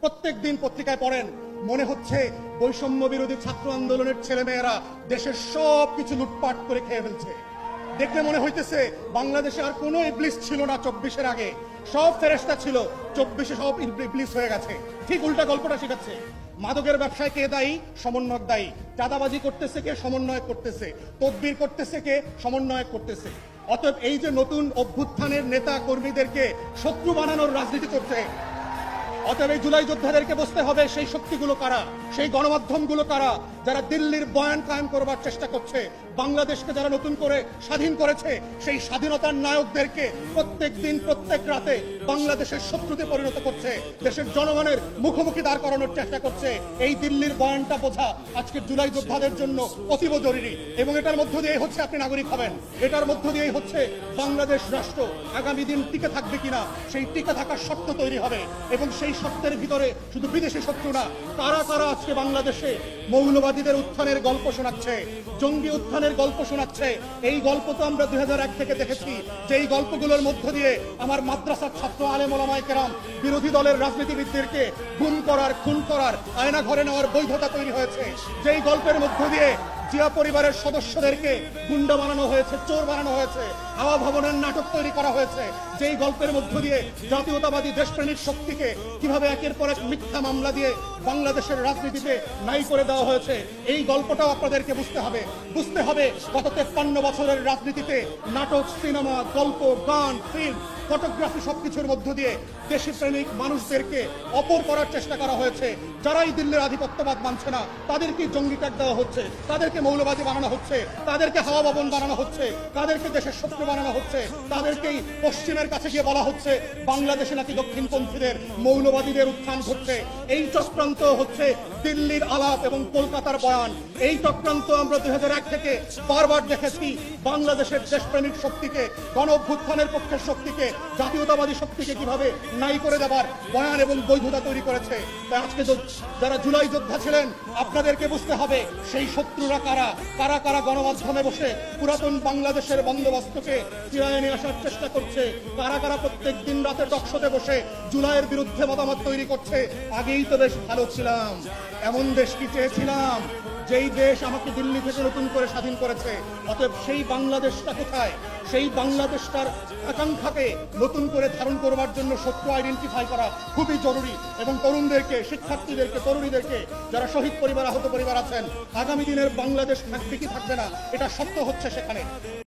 প্রত্যেক দিন পত্রিকায় পড়েন, মনে হচ্ছে বৈষম্য বিরোধী ছাত্র আন্দোলনের ছেলেমেয়েরা দেশের সব কিছু লুটপাট করে খেয়ে ফেলছে। দেখলে মনে হইতেছে বাংলাদেশে আর কোনো ইবলিস ছিল না 24-এর আগে, সব ফেরেশতা ছিল, 24-এ সব ইবলিস হয়ে গেছে। ঠিক উল্টা গল্পটা শেখাচ্ছে। মাদকের ব্যবসায় কে দায়ী? সমন্বয়ক দায়ী। চাঁদাবাজি করতেছে কে? সমন্বয়ক করতেছে। তদবির করতেছে কে? সমন্বয়ক করতেছে। অতএব এই যে নতুন অভ্যুত্থানের নেতা কর্মীদেরকে শত্রু বানানোর রাজনীতি করছে, অতএব এই জুলাই যোদ্ধাদেরকে বুঝতে হবে সেই শক্তিগুলো কারা, সেই গণমাধ্যমগুলো কারা, যারা দিল্লির বয়ান কায়েম করবার চেষ্টা করছে। বাংলাদেশকে যারা নতুন করে স্বাধীন করেছে, সেই স্বাধীনতার নায়কদেরকে প্রত্যেক দিন প্রত্যেক রাতে বাংলাদেশের শত্রুতে পরিণত করছে, দেশের জনগণের মুখোমুখি দাঁড় করানোর চেষ্টা করছে। এই দিল্লির বয়ানটা বোঝা আজকের জুলাই যোদ্ধাদের জন্য অতীব জরুরি। এবং এটার মধ্য দিয়ে হচ্ছে আপনি নাগরিক হবেন, এটার মধ্য দিয়েই হচ্ছে বাংলাদেশ রাষ্ট্র আগামী দিন টিকে থাকবে কিনা সেই টিকে থাকার শর্ত তৈরি হবে। এবং সেই শর্তের ভিতরে শুধু বিদেশি শত্রু না, কারা কারা আজকে বাংলাদেশে মৌলবাদীদের উত্থানের গল্প শোনাচ্ছে, জঙ্গি উত্থানের গল্প শোনাচ্ছে। এই গল্প তো আমরা 2001 থেকে দেখেছি, যে এই গল্পগুলোর মধ্য দিয়ে আমার মাদ্রাসার ছাত্র আলেম ওলামায়ে কেরাম বিরোধী দলের রাজনীতিবিদদেরকে গুম করার, খুন করার, আয়না ঘরে নেওয়ার বৈধতা তৈরি হয়েছে। যেই গল্পের মধ্য দিয়ে জিয়া পরিবারের সদস্যদেরকে গুন্ডা বানানো হয়েছে, চোর বানানো হয়েছে, হাওয়া ভবনের নাটক তৈরি করা হয়েছে। যেই গল্পের মধ্য দিয়ে জাতীয়তাবাদী দেশপ্রেমিক শক্তিকে কিভাবে একের পর এক মিথ্যা মামলা দিয়ে বাংলাদেশের রাজনীতিতে নাই করে দেওয়া হয়েছে, এই গল্পটাও আপনাদেরকে বুঝতে হবে। বুঝতে হবে গত 53 বছরের রাজনীতিতে নাটক, সিনেমা, গল্প, গান, ফিল্ম, ফটোগ্রাফি সবকিছুর মধ্য দিয়ে দেশপ্রেমিক মানুষদেরকে অপর করার চেষ্টা করা হয়েছে। যারাই দিল্লির আধিপত্যবাদ মানছে না, তাদেরকে জঙ্গি ট্যাগ দেওয়া হচ্ছে, তাদেরকে মৌলবাদী বানানো হচ্ছে, তাদেরকে হাওয়া ভবন বানানো হচ্ছে, তাদেরকে দেশের শত্রু বানানো হচ্ছে, তাদেরকেই পশ্চিমের কাছে গিয়ে বলা হচ্ছে বাংলাদেশে নাকি দক্ষিণপন্থীদের, মৌলবাদীদের উত্থান ঘটছে। এই চক্রান্ত হচ্ছে দিল্লির আলাপ এবং কলকাতার বয়ান। এই চক্রান্ত আমরা 2001 থেকে বারবার দেখেছি। বাংলাদেশের দেশপ্রেমিক শক্তিকে, গণ অভ্যুত্থানের পক্ষের শক্তিকে, জাতীয়তাবাদী শক্তিকে কিভাবে নাই করে দেবার বয়ান এবং বৈধতা তৈরি করেছে। তাই আজকে যারা জুলাই যোদ্ধা ছিলেন, আপনাদেরকে বুঝতে হবে সেই শত্রুরা কারা, কারা কারা গণমাধ্যমে বসে পুরাতন বাংলাদেশের বন্দোবস্তকে ফিরিয়ে নিয়ে আসার চেষ্টা করছে, কারা কারা প্রত্যেক দিন রাতে টকশোতে বসে জুলাইয়ের বিরুদ্ধে মতামত তৈরি করছে। আগেই তো বেশ ভালো ছিলাম, এমন দেশ কি চেয়েছিলাম যেই দেশ আমাকে দিল্লি থেকে নতুন করে স্বাধীন করেছে। অতএব সেই বাংলাদেশটা কোথায়? সেই বাংলাদেশটার আকাঙ্ক্ষাকে নতুন করে ধারণ করবার জন্য শত্রু আইডেন্টিফাই করা খুবই জরুরি। এবং তরুণদেরকে, শিক্ষার্থীদেরকে, তরুণীদেরকে, যারা শহীদ পরিবার, আহত পরিবার আছেন, আগামী দিনের বাংলাদেশ থাকবে কি থাকবে না, এটা সত্য হচ্ছে সেখানে।